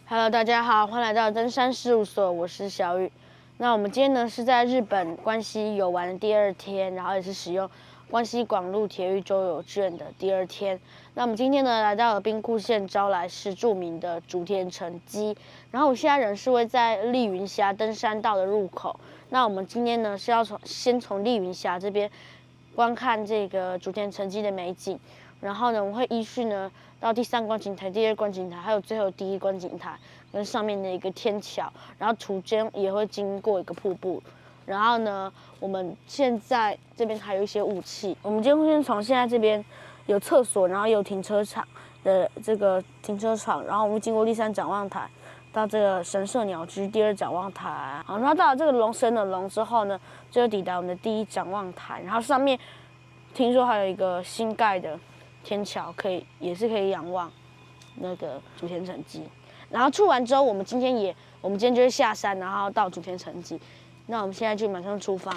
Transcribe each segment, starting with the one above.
Hello， 大家好，欢迎来到登山事务所，我是小雨。那我们今天呢是在日本关西游玩的第2天，然后也是使用关西广路铁路周游券的第2天。那我们今天呢来到了兵库县招来市著名的竹田城基，然后我现在人是位在丽云峡登山道的入口。那我们今天呢是要先从丽云峡这边观看这个竹田城基的美景，然后呢我们会依序呢到第3观景台、第2观景台，还有最后第1观景台跟上面的一个天桥，然后途间也会经过一个瀑布。然后呢，我们现在这边还有一些雾气。我们今天会先从现在这边有厕所，然后有停车场的这个停车场，然后我们经过第3展望台，到这个神社鸟居第2展望台。好，然后到了这个龙神的龙之后呢，就抵达我们的第1展望台，然后上面听说还有一个新盖的天桥，也是可以仰望那个竹田城基。然后去完之后，我们今天就会下山，然后到竹田城基。那我们现在就马上出发。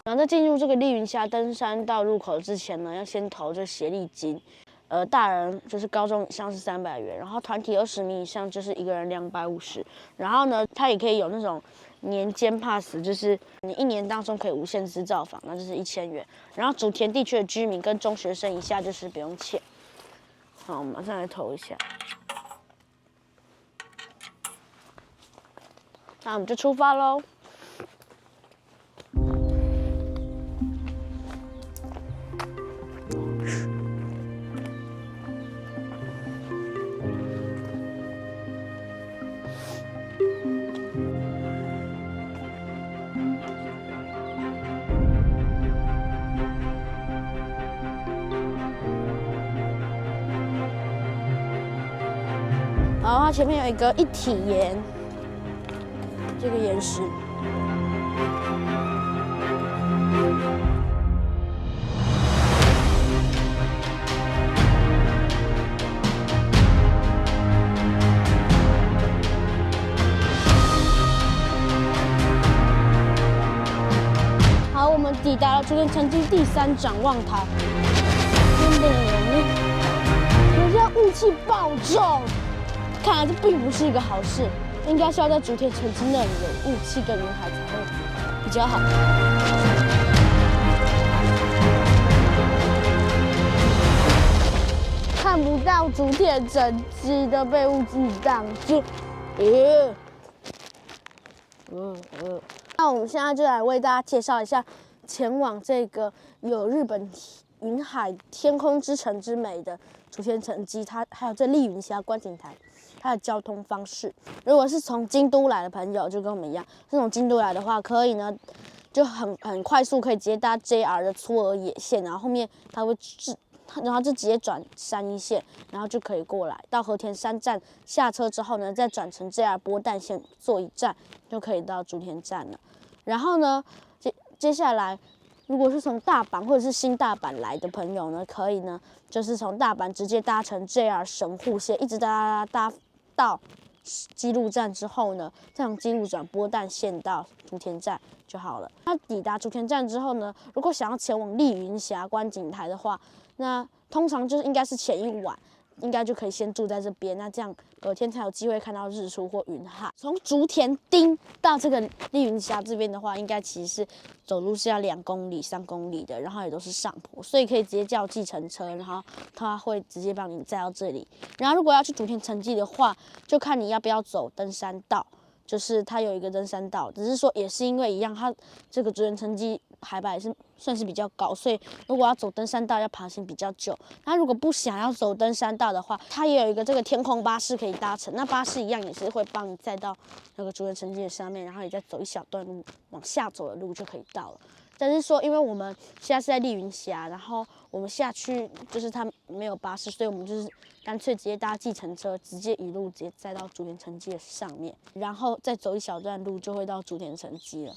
然后在进入这个丽云峡登山道入口之前呢，要先投这协力金。大人就是高中以上是300元，然后团体20名以上就是一个人250。然后呢，它也可以有那种年间 pass， 就是你1年当中可以无限制造访，那就是1000元。然后竹田地区的居民跟中学生以下就是不用钱。好，我们马上来投一下。那我们就出发喽。然后它前面有一个一体岩，这个岩石。好，我们抵达了竹田城基第3展望台。可是雾气爆重。看来这并不是一个好事，应该是要在竹田城基那里有雾气跟云海才会比较好。看不到竹田城基的被雾气挡住。那我们现在就来为大家介绍一下前往这个有日本云海天空之城之美的竹田城基，它还有这丽云峡观景台。它的交通方式，如果是从京都来的朋友，就跟我们一样，是从京都来的话，可以呢，就很快速，可以直接搭 JR 的粗俄野线，然后后面然后就直接转3一线，然后就可以过来到和田山站下车之后呢，再转乘 JR 波淡线坐1站，就可以到竹田站了。然后呢，接下来，如果是从大阪或者是新大阪来的朋友呢，可以呢，就是从大阪直接搭乘 JR 神户线，一直搭到姬路站之后呢，再从姬路转波淡线到竹田站就好了。那抵达竹田站之后呢，如果想要前往丽云峡观景台的话，那通常就是应该是前1晚，应该就可以先住在这边，那这样隔天才有机会看到日出或云海。从竹田町到这个丽云峡这边的话，应该其实是走路是要2公里、3公里的，然后也都是上坡，所以可以直接叫计程车，然后他会直接帮你载到这里。然后如果要去竹田城基的话，就看你要不要走登山道。就是它有一个登山道，只是说也是因为一样，它这个竹田城基海拔也是算是比较高，所以如果要走登山道要爬行比较久。那如果不想要走登山道的话，它也有一个这个天空巴士可以搭乘，那巴士一样也是会帮你载到那个竹田城基的上面，然后你再走一小段路往下走的路就可以到了。但是说，因为我们现在是在丽云峡，然后我们下去就是它没有巴士，所以我们就是干脆直接搭计程车，直接一路直接载到竹田城基的上面，然后再走一小段路就会到竹田城基了。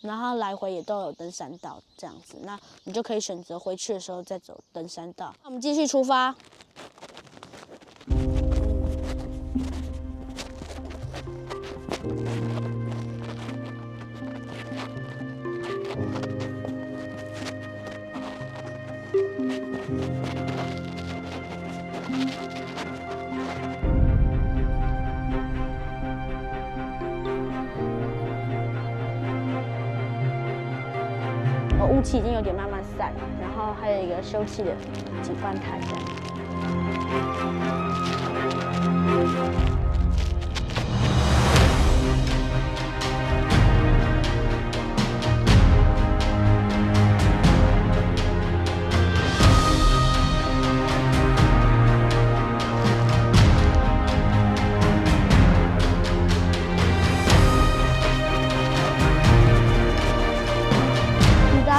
然后来回也都有登山道这样子，那你就可以选择回去的时候再走登山道。那我们继续出发。雾气已经有点慢慢散了，然后还有一个休憩的警官台这样。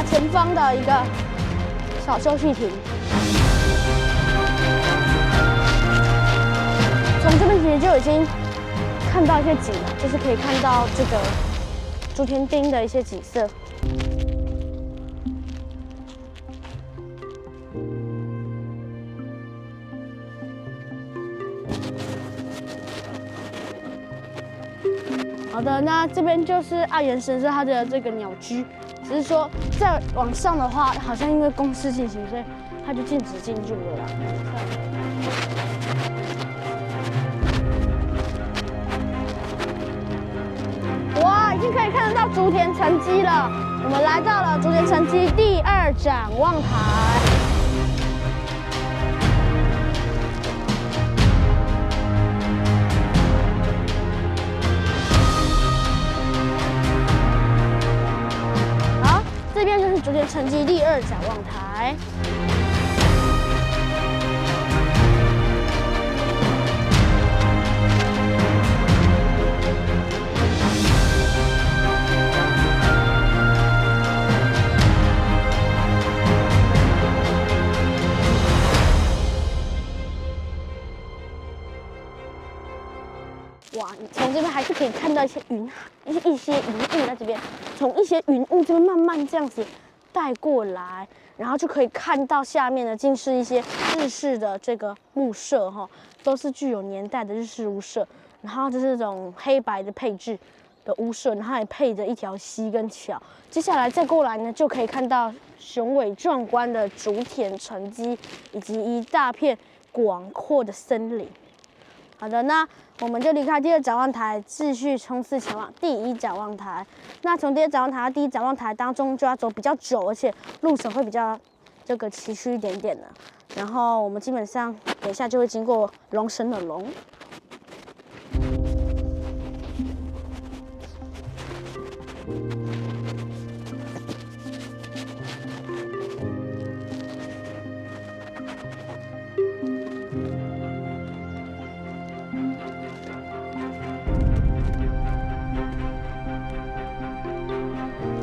前方的一个小休息亭，从这边其实就已经看到一些景了，就是可以看到这个竹田町的一些景色。好的，那这边就是爱媛神社它的这个鸟居。只是说再往上的话，好像因为公事进行，所以它就禁止进入了啦。哇，已经可以看得到竹田城基了。我们来到了竹田城基第2展望台。这边就是竹田城基第2展望台。哇，你从这边还是可以看到一些云雾在这边，从一些云雾这边慢慢这样子带过来，然后就可以看到下面呢，竟是一些日式的这个屋舍哈，都是具有年代的日式屋舍，然后就是这种黑白的配置的屋舍，然后也配着一条溪跟桥。接下来再过来呢，就可以看到雄伟壮观的竹田城基，以及一大片广阔的森林。好的，那我们就离开第2展望台，继续冲刺前往第1展望台。那从第2展望台到第1展望台当中，就要走比较久，而且路程会比较这个崎岖一点点的。然后我们基本上等一下就会经过龙神的龙。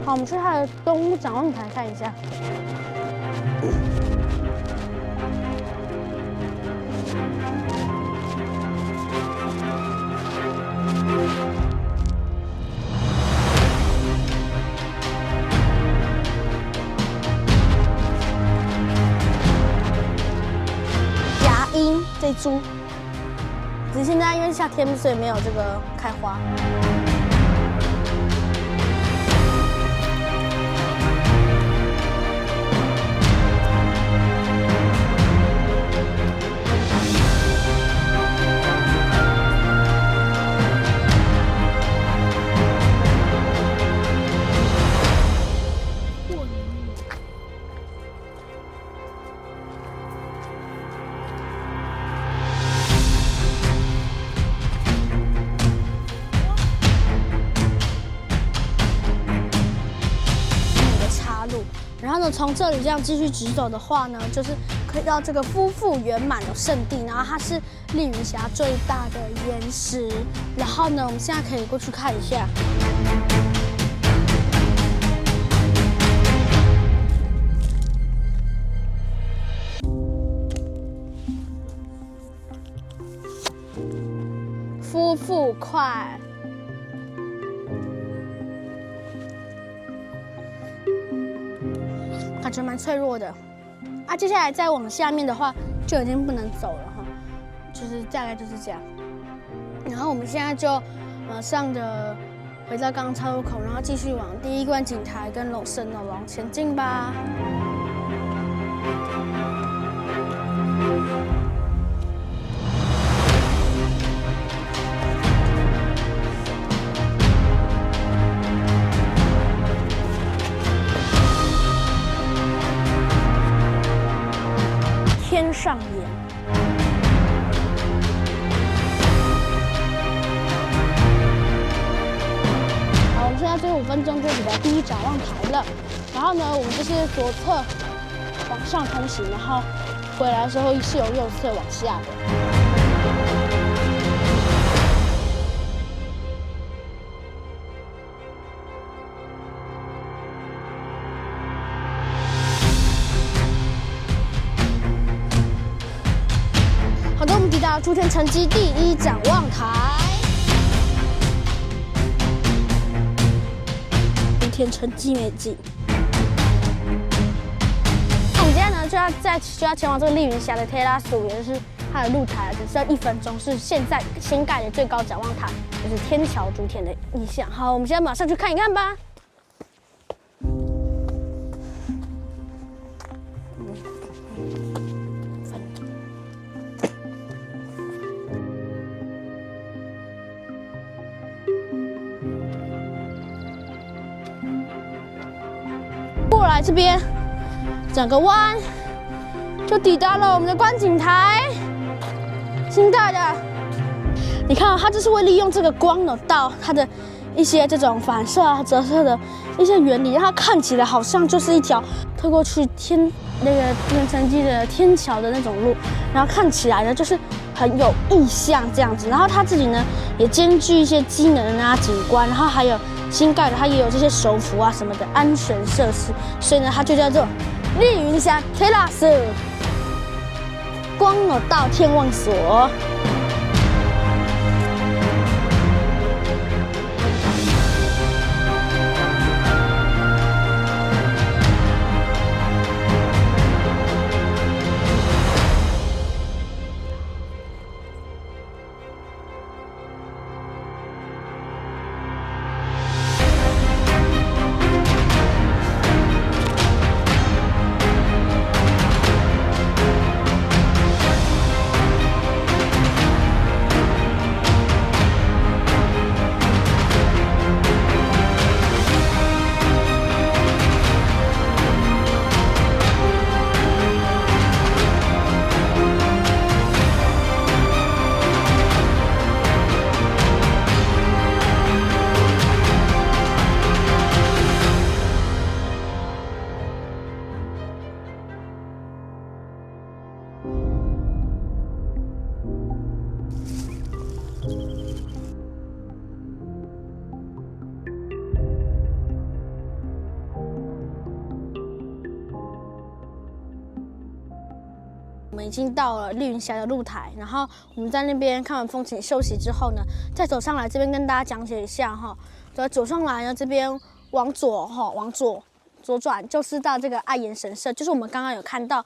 好，我们去它的东展望台看一下。牙鹰这株，只是现在因为夏天，所以没有这个开花。然后呢，从这里这样继续直走的话呢，就是可以到这个夫妇圆满的圣地，然后它是丽云峡最大的岩石。然后呢，我们现在可以过去看一下。夫妇块。感觉蛮脆弱的啊。接下来再往下面的话，就已经不能走了哈，就是大概就是这样。然后我们现在就马上的回到刚刚岔路口，然后继续往第1观景台跟龙神的龙前进吧。上演。好，我们现在最后5分钟就抵达第一展望台了。然后呢，我们就是左侧往上通行，然后回来的时候是由右侧往下的。好的，我们抵达竹田城基第一展望台。竹田城基美景。那我们今天呢就要前往这个丽云峡的 Terasu， 也就是它的露台，只剩1分钟，是现在新盖的最高展望台，就是天桥竹田的意象。好，我们现在马上去看一看吧。过来这边，转个弯，就抵达了我们的观景台。新盖的，你看，它就是会利用这个光呢，到它的一些这种反射啊、折射的一些原理，让它看起来好像就是一条透过去那个天城基的天桥的那种路，然后看起来呢就是很有意象这样子。然后它自己呢也兼具一些机能啊、景观，然后还有新盖的，它也有这些手扶啊什么的安全设施，所以呢它就叫做丽云峡 Terasu 光の道天望所。我们已经到了丽云峡的露台，然后我们在那边看完风景休息之后呢，再走上来这边跟大家讲解一下哈。走上来呢，这边往左左转就是到这个爱岩神社，就是我们刚刚有看到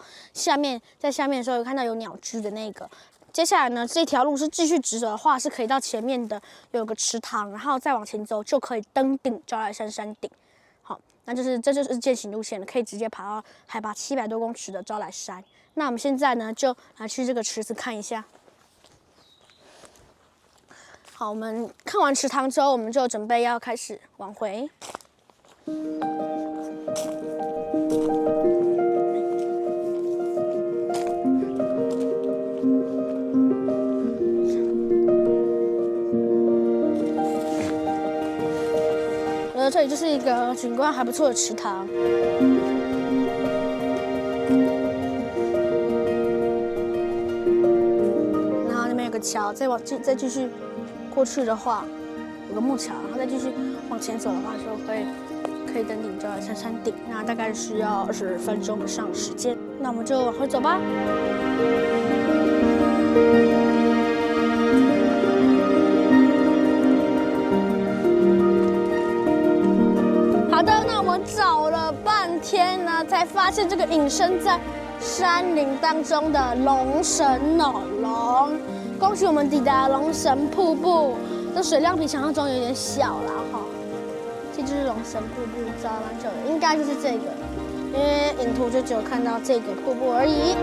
在下面的时候有看到有鸟居的那个。接下来呢，这条路是继续直走的话，是可以到前面的有个池塘，然后再往前走就可以登顶招来山山顶。好，这就是健行路线了，可以直接爬到海拔700多公尺的招来山。那我们现在呢，就来去这个池子看一下。好，我们看完池塘之后，我们就准备要开始往回。这里就是一个景观还不错的池塘。然后那边有个桥，再继续过去的话，有个木桥，然后再继续往前走的话，就可以登顶招来山山顶。那大概需要20分钟以上时间。那我们就往回走吧。好的，那我们找了半天呢，才发现这个隐身在山林当中的龙神脑龙。恭喜我们抵达龙神瀑布，这水量比想象中有点小啦哈。这就是龙神瀑布，找了蛮久的，应该就是这个，因为影图就只有看到这个瀑布而已。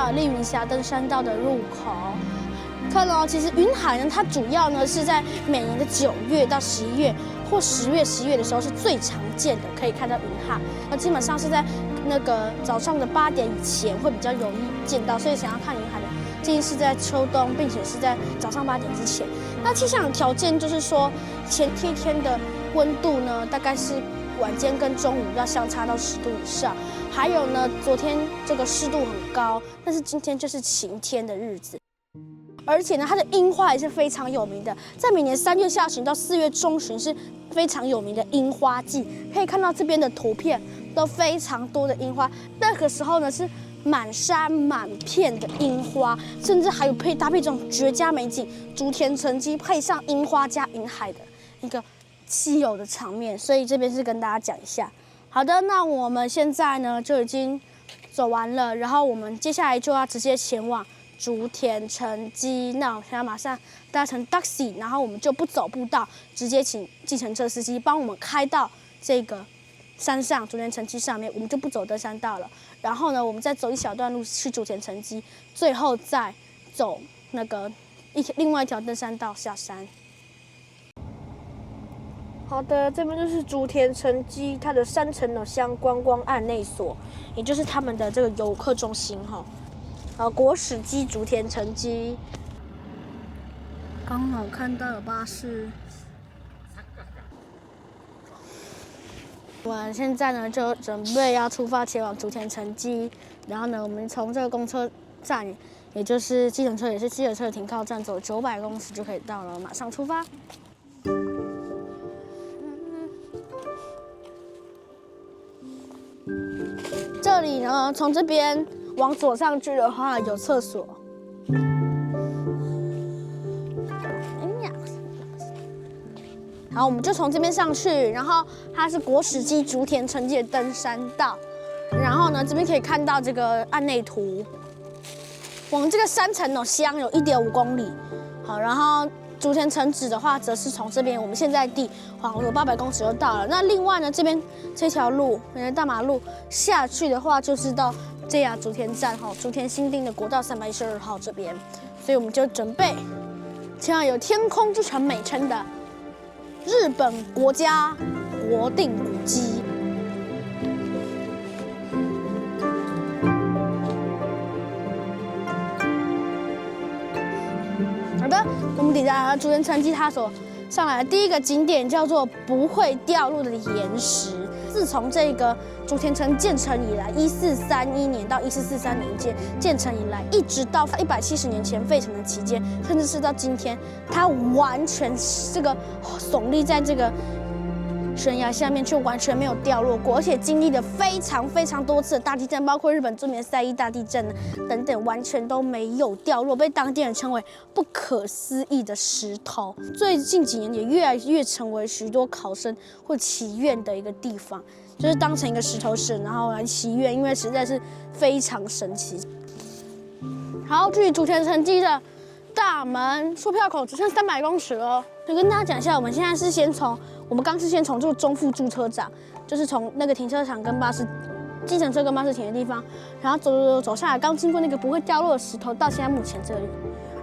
到丽云峡登山道的入口。看哦，其实云海呢，它主要呢是在每年的9月到11月，或10月、11月的时候是最常见的，可以看到云海。基本上是在那个早上的8点以前会比较容易见到，所以想要看云海的，建议是在秋冬，并且是在早上8点之前。那气象条件就是说，前一天的温度呢，大概是晚间跟中午要相差到10度以上。还有呢，昨天这个湿度很高，但是今天就是晴天的日子。而且呢，它的樱花也是非常有名的，在每年3月下旬到4月中旬是非常有名的樱花季。可以看到这边的图片都非常多的樱花，那个时候呢是满山满片的樱花，甚至还有配搭配这种绝佳美景，竹田城基配上樱花加云海的一个稀有的场面。所以这边是跟大家讲一下。好的，那我们现在呢就已经走完了，然后我们接下来就要直接前往竹田城基。那我现在马上搭乘 taxi， 然后我们就不走步道，直接请计程车司机帮我们开到这个山上竹田城基上面，我们就不走登山道了。然后呢，我们再走一小段路去竹田城基，最后再走那个另外一条登山道下山。好的，这边就是竹田城基它的3层楼乡观光案内所，也就是他们的这个游客中心哈。国史基竹田城基，刚好看到有巴士。我们现在呢就准备要出发前往竹田城基，然后呢，我们从这个公车站，也就是计程车，也是计程车的停靠站，走900公尺就可以到了，马上出发。这里呢，从这边往左上去的话有厕所。好，我们就从这边上去，然后它是国史基竹田城基的登山道，然后呢，这边可以看到这个案内图。往这个3层楼乡有1.5公里，好，然后竹田城址的话，则是从这边我们现在地往有800公尺就到了。那另外呢，这边这条路，大马路下去的话，就是到JR竹田站哈，竹田新町的国道312号这边，所以我们就准备前往有天空之城美称的日本国家国定古迹。好的，我们抵达竹田城基，它所上来的第一个景点叫做不会掉落的岩石。自从这个竹田城建成以来，1431年到1443年建成以来，一直到170年前废城的期间，甚至是到今天，它完全这个耸立在这个悬崖下面，却完全没有掉落过，而且经历了非常多次的大地震，包括日本著名的3.1大地震等等，完全都没有掉落，被当地人称为不可思议的石头。最近几年也越来越成为许多考生会祈愿的一个地方，就是当成一个石头神，然后来祈愿，因为实在是非常神奇。好，距离竹田城基的大门售票口只剩300公尺了。就跟大家讲一下，我们现在是刚是先从这个中富驻车场，就是从那个停车场跟计程车跟巴士停的地方，然后走下来，刚经过那个不会掉落的石头，到现在目前这里，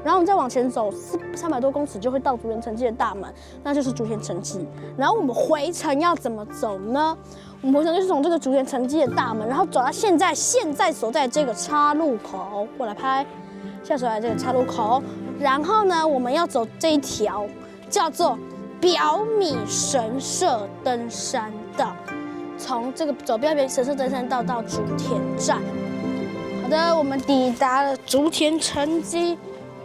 然后我们再往前走300多公尺就会到竹田城基的大门，那就是竹田城基。然后我们回程要怎么走呢？我们回程就是从这个竹田城基的大门，然后走到现在所在这个岔路口，过来拍，现在所在这个岔路口，然后呢，我们要走这一条叫做表米神社登山道，从这个走表米神社登山道到竹田站。好的，我们抵达了竹田城基，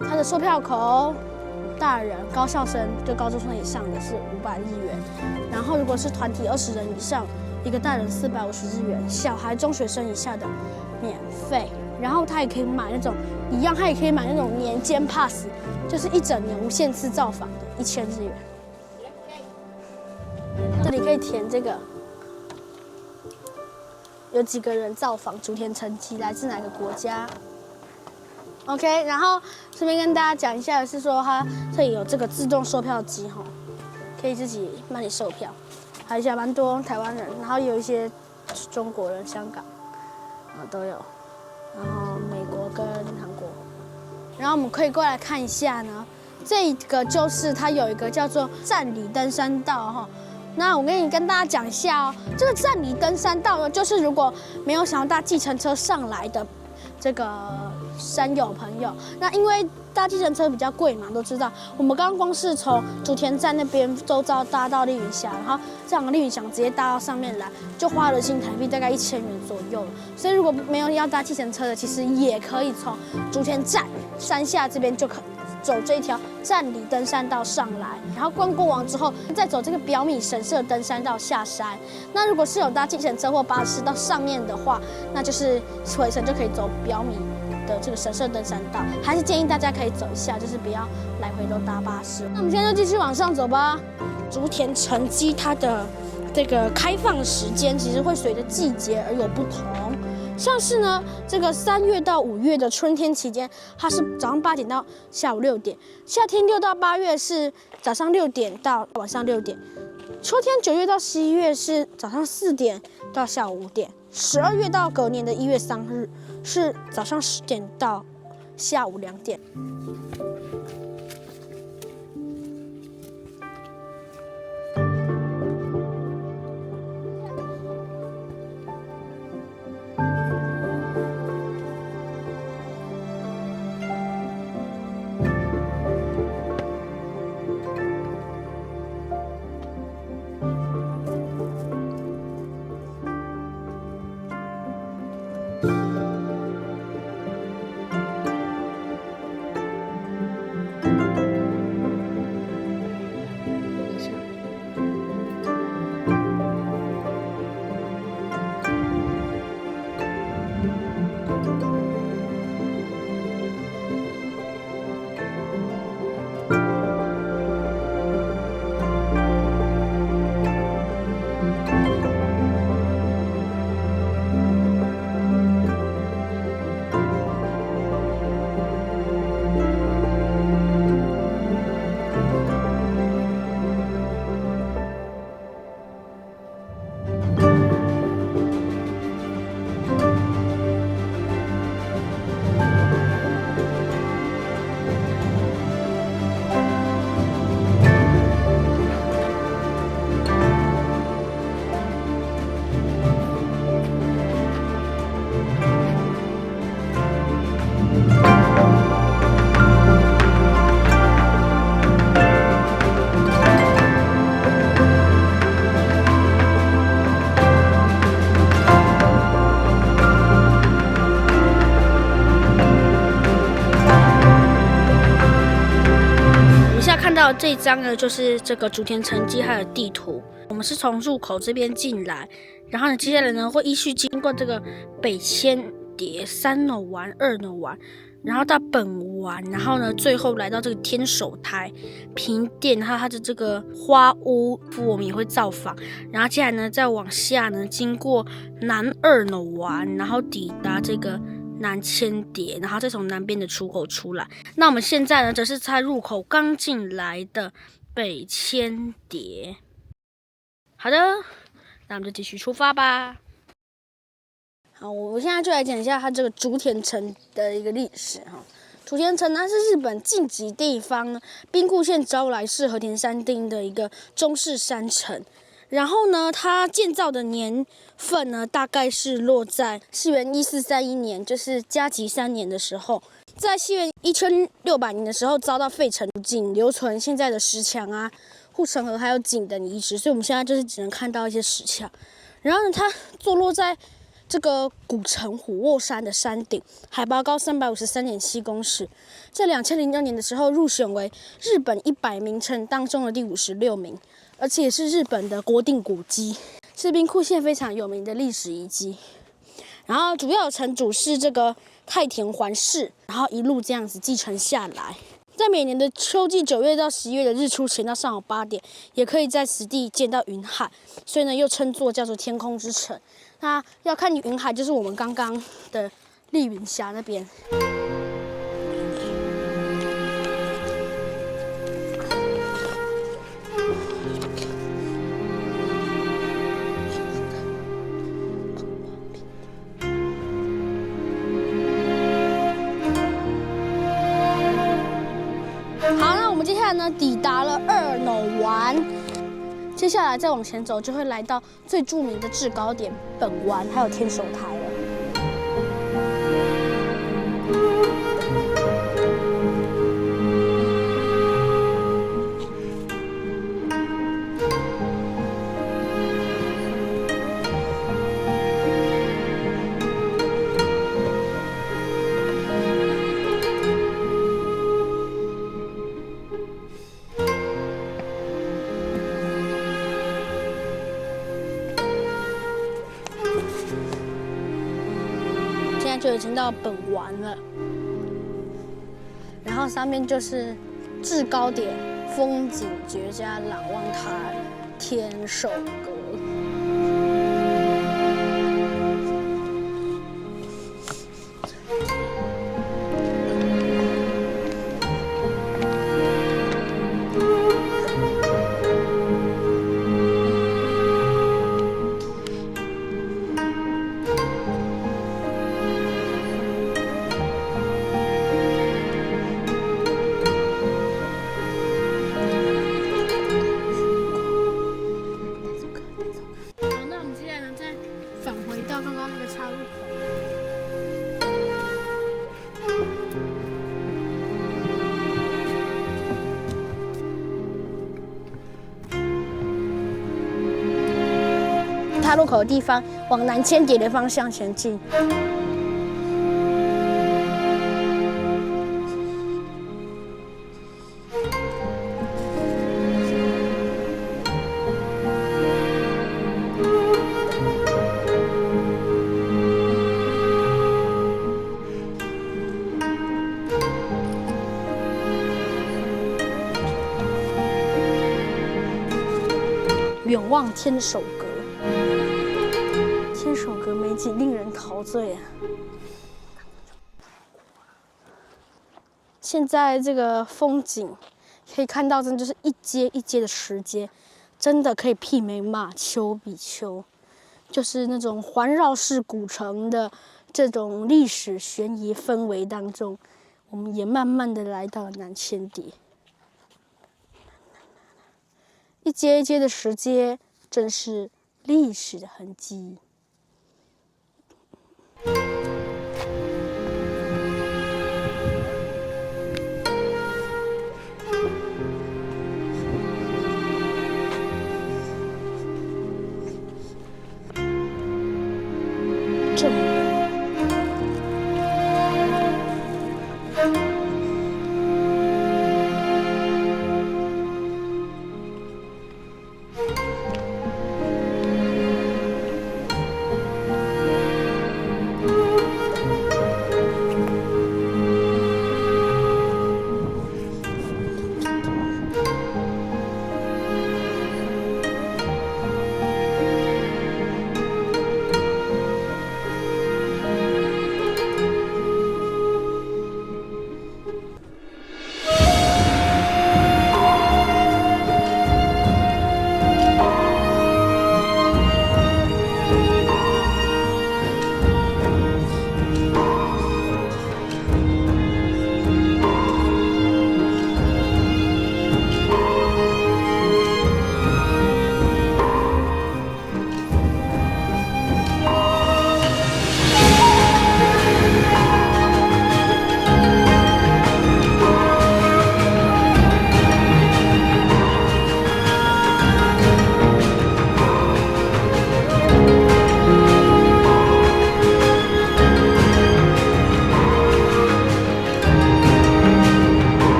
它的售票口，大人高校生就高中生以上的是500日元，然后如果是团体20人以上，一个大人450日元，小孩中学生以下的免费。然后他也可以买那种他也可以买那种年间 pass， 就是1整年无限次造访的1000日元。这里可以填这个，有几个人造访竹田城基，来自哪个国家 ？OK， 然后顺便跟大家讲一下的是说，它这里有这个自动售票机哈，可以自己帮你售票，还有蛮多台湾人，然后有一些中国人、香港都有。然后美国跟韩国。然后我们可以过来看一下呢，这个就是它有一个叫做站里登山道哈。那我跟大家讲一下哦，这个站里登山道呢，就是如果没有想要搭计程车上来的这个山友朋友，那因为搭计程车比较贵嘛，都知道。我们刚刚光是从竹田站那边周遭搭到丽云峡，然后这两个丽云峡直接搭到上面来，就花了新台币大概1000元左右了。所以如果没有要搭计程车的，其实也可以从竹田站山下这边就可走这一条站里登山道上来，然后逛过完之后，再走这个表米神社登山道下山。那如果是有搭计程车或巴士到上面的话，那就是回程就可以走表米的这个神社登山道，还是建议大家可以走一下，就是不要来回都搭巴士。那我们现在就继续往上走吧。竹田城基它的这个开放时间其实会随着季节而有不同，像是呢这个3月到5月的春天期间，它是早上8点到下午6点；夏天6到8月是早上6点到晚上6点；秋天9月到11月是早上4点到下午5点；12月到隔年的1月3日。是早上10点到下午2点。看到这一张呢，就是这个竹田城基它的地图。我们是从入口这边进来，然后呢，接下来呢会依序经过这个北千叠、3楼丸、2楼丸，然后到本丸，然后呢最后来到这个天守台、平殿，还有它的这个花屋，我们也会造访。然后接下来呢再往下呢，经过南2楼丸，然后抵达这个南千叠，然后再从南边的出口出来。那我们现在呢，则是在入口刚进来的北千叠。好的，那我们就继续出发吧。好，我现在就来讲一下它这个竹田城的一个历史哈。竹田城呢是日本近畿地方兵库县朝来市和田山町的一个中式山城。然后呢，它建造的年份呢，大概是落在西元1431年，就是嘉吉3年的时候。在西元1600年的时候，遭到废城，仅留存现在的石墙啊、护城河还有井等遗址，所以我们现在就是只能看到一些石墙。然后呢，它坐落在这个古城虎卧山的山顶，海拔高353.7公尺。在2006年的时候，入选为日本100名城当中的第56名。而且也是日本的国定古迹，是兵库县非常有名的历史遗迹。然后主要城主是这个太田环视，然后一路这样子继承下来。在每年的秋季9月到11月的日出前到上午8点，也可以在此地见到云海，所以呢又称作叫做天空之城。那要看云海，就是我们刚刚的丽云峡那边。在呢抵达了2楼湾，接下来再往前走就会来到最著名的制高点本湾，还有天守台了。就已经到本湾了，然后上面就是制高点，风景绝佳，朗望台，天守阁。岔路口的地方，往南千叠的方向前进。远望天守阁。天守阁美景令人陶醉啊！现在这个风景可以看到，真的就是一阶一阶的石阶，真的可以媲美马丘比丘，就是那种环绕式古城的这种历史悬疑氛围当中，我们也慢慢的来到了南千叠，一阶一阶的石阶，正是历史的痕迹。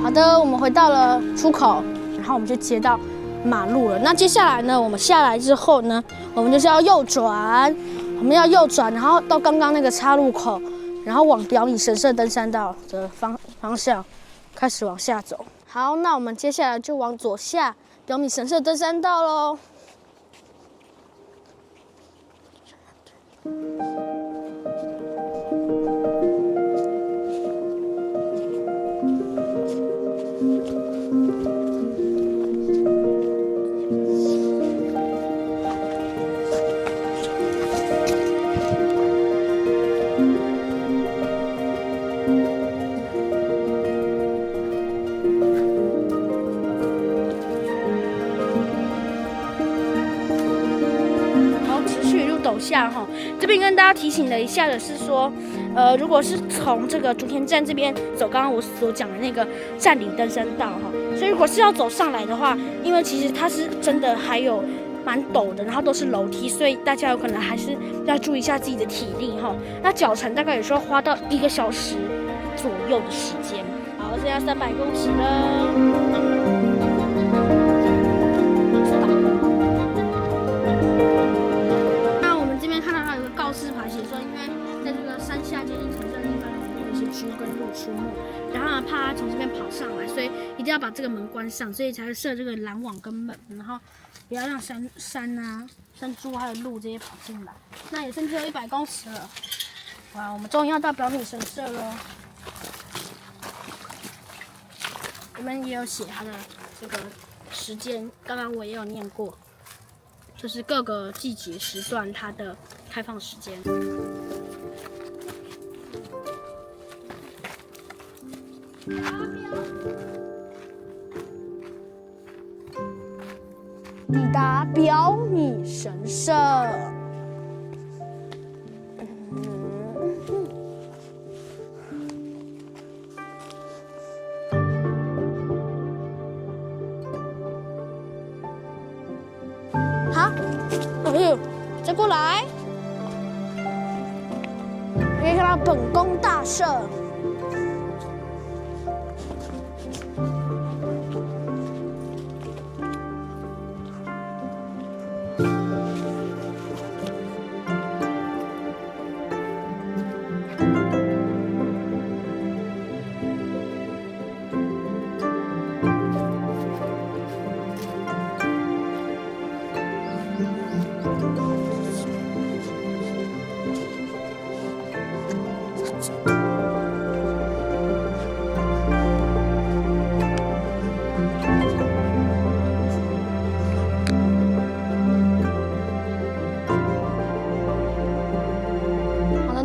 好的，我们回到了出口，然后我们就接到马路了。那接下来呢，我们下来之后呢，我们就是要右转，然后到刚刚那个岔路口，然后往表里神社登山道的方向开始往下走。好，那我们接下来就往左下表里神社登山道喽。走下哈，这边跟大家提醒了一下的是说，如果是从这个竹田站这边走，刚刚我所讲的那个站里登山道哈，所以如果是要走上来的话，因为其实它是真的还有蛮陡的，然后都是楼梯，所以大家有可能还是要注意一下自己的体力哈。那脚程大概也是要花到1个小时左右的时间。好，剩下300公尺了。告示牌写说，因为在这个山下接近城镇的地方，有一些猪跟鹿出没，然后怕它从这边跑上来，所以一定要把这个门关上，所以才会设这个拦网跟门，然后不要让山猪还有鹿这些跑进来。那也剩最后100公尺了，哇，我们终于要到表米神社了。我们也有写它的这个时间，刚刚我也有念过。就是各个季节时段它的开放时间。抵达表米神社。好，再过来，可以看到本宫大社。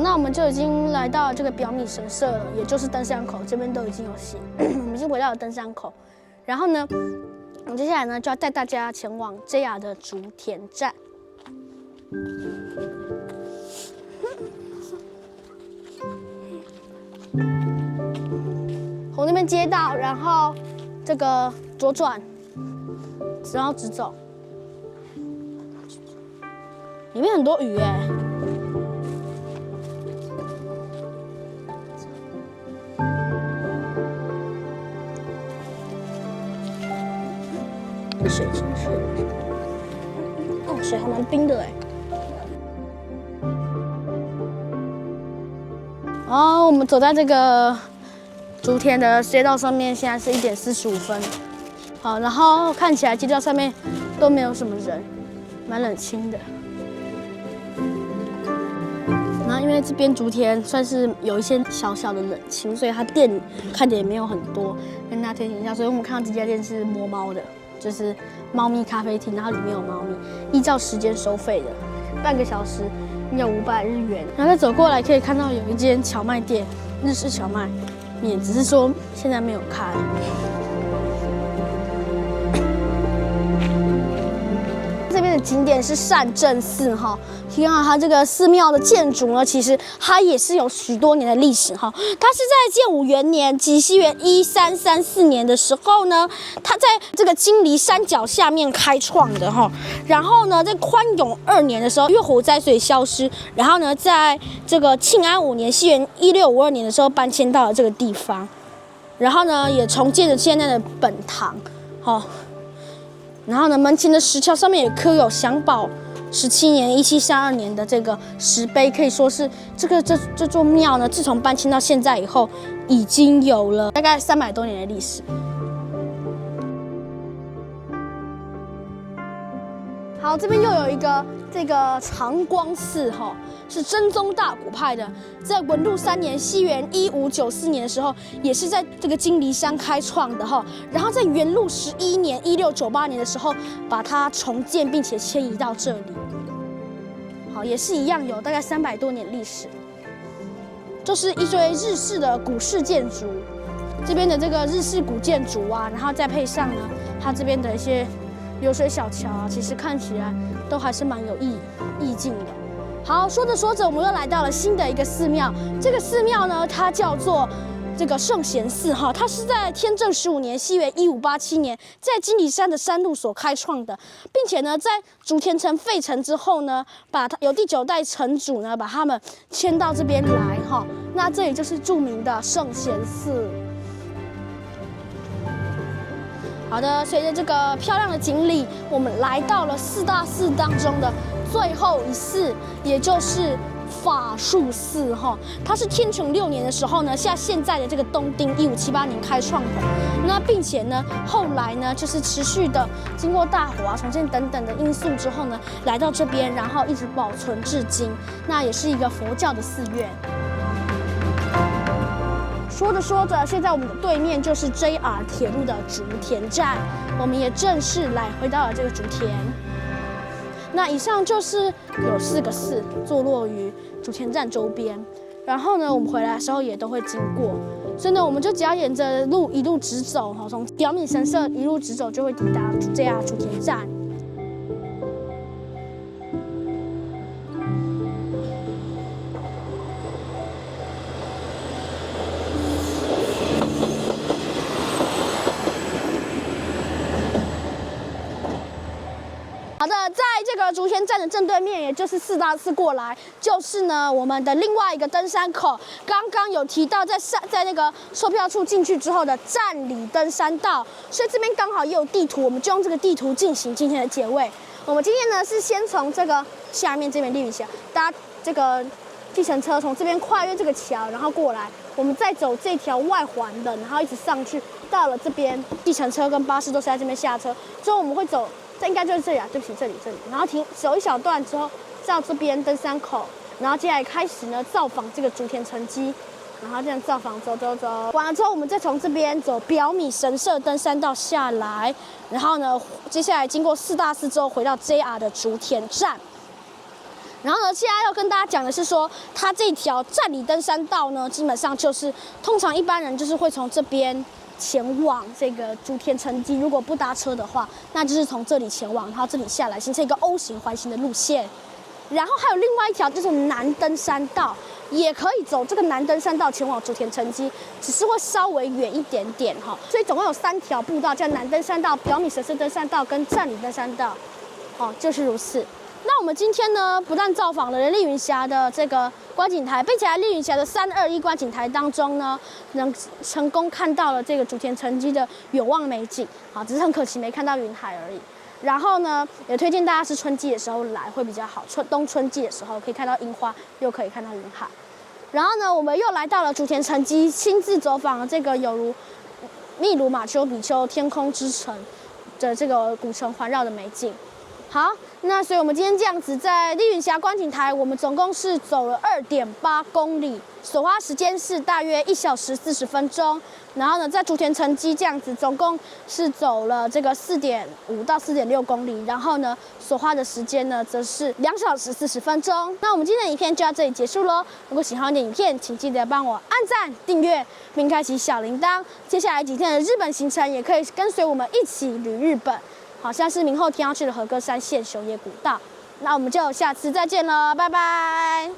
那我们就已经来到这个表米神社了，也就是登山口，这边都已经有写，我们已经回到了登山口。然后呢，我们接下来呢就要带大家前往 JR 的竹田站。从那边接到，然后这个左转，然后直走。里面很多鱼哎。水清澈，哦，水还蛮冰的哎。哦，我们走在这个竹田的街道上面，现在是1点45分。好，然后看起来街道上面都没有什么人，蛮冷清的。然后因为这边竹田算是有一些小小的冷清，所以它店看的也没有很多，跟大家推荐一下。所以我们看到这家店是摸猫的。就是猫咪咖啡厅，然后里面有猫咪，依照时间收费的，半个小时要500日元。然后再走过来可以看到有一间荞麦店，日式荞麦面，只是说现在没有开。这边的景点是善政寺哈，看到它这个寺庙的建筑呢，其实它也是有许多年的历史哈。它是在建武元年，即西元1334年的时候呢，它在这个金梨山脚下面开创的哈。然后呢，在宽永2年的时候，因为火灾所以消失。然后呢，在这个庆安5年，西元1652年的时候搬迁到了这个地方。然后呢，也重建了现在的本堂，哈。然后呢，门前的石桥上面也刻有享保17年1732年的这个石碑，可以说是这座庙呢，自从搬迁到现在以后，已经有了大概300多年的历史。好，这边又有一个这个长光寺哈，是真宗大古派的，在文禄3年西元1594年的时候，也是在这个金梨山开创的哈。然后在元禄11年1698年的时候，把它重建并且迁移到这里。好，也是一样有大概300多年历史。就是一堆日式的古式建筑，这边的这个日式古建筑啊，然后再配上呢，它这边的一些流水小桥啊，其实看起来都还是蛮有意境的。好，说着说着，我们又来到了新的一个寺庙。这个寺庙呢，它叫做这个圣贤寺哈，它是在天正15年西元1587年，在金梨山的山路所开创的，并且呢，在竹田城废城之后呢，把它有第9代城主呢，把他们迁到这边来哈。那这里就是著名的圣贤寺。好的，随着这个漂亮的锦鲤，我们来到了4大寺当中的最后一寺，也就是法术寺哈。它是天成6年的时候呢，现在的这个东丁1578年开创的。那并且呢，后来呢，就是持续的经过大火啊、重建等等的因素之后呢，来到这边，然后一直保存至今。那也是一个佛教的寺院。说着说着，现在我们的对面就是 JR 铁路的竹田站，我们也正式回到了这个竹田。那以上就是有4个寺坐落于竹田站周边，然后呢，我们回来的时候也都会经过，所以呢，我们就只要沿着路一路直走，从表米神社一路直走，就会抵达 JR 竹田站。好的，在这个竹田站的正对面，也就是4大寺过来，就是呢我们的另外一个登山口。刚刚有提到在那个售票处进去之后的站里登山道，所以这边刚好也有地图，我们就用这个地图进行今天的结尾。我们今天呢是先从这个下面这边丽云峡搭这个计程车，从这边跨越这个桥，然后过来，我们再走这条外环的，然后一直上去，到了这边计程车跟巴士都是在这边下车，之后我们会走。这应该就是这里啊，对不起，这里，然后走一小段之后，到这边登山口，然后接下来开始呢造访这个竹田城基，然后这样造访走，完了之后我们再从这边走表米神社登山道下来，然后呢接下来经过4大寺之后回到 JR 的竹田站，然后呢现在要跟大家讲的是说，它这条站里登山道呢，基本上就是通常一般人就是会从这边前往这个竹田城基，如果不搭车的话，那就是从这里前往，然后这里下来，形成一个 O 型环形的路线。然后还有另外一条就是南登山道，也可以走这个南登山道前往竹田城基，只是会稍微远一点点哈。所以总共有3条步道，叫南登山道、表米神社登山道跟站里登山道，就是如此。那我们今天呢，不但造访了丽云峡的这个观景台，并且在丽云峡的321观景台当中呢，能成功看到了这个竹田城基的远望美景，只是很可惜没看到云海而已。然后呢，也推荐大家是春季的时候来会比较好，冬春季的时候可以看到樱花，又可以看到云海。然后呢，我们又来到了竹田城基，亲自走访了这个有如秘鲁马丘比丘天空之城的这个古城环绕的美景。好，那所以我们今天这样子在丽云峡观景台，我们总共是走了2.8公里，所花时间是大约1小时40分钟。然后呢，在竹田城基这样子，总共是走了这个4.5到4.6公里，然后呢，所花的时间呢，则是2小时40分钟。那我们今天的影片就到这里结束喽。如果喜欢我的影片，请记得帮我按赞、订阅，并开启小铃铛。接下来几天的日本行程，也可以跟随我们一起旅日本。好像是明后天要去的和歌山县熊野古道。那我们就下次再见了，拜拜。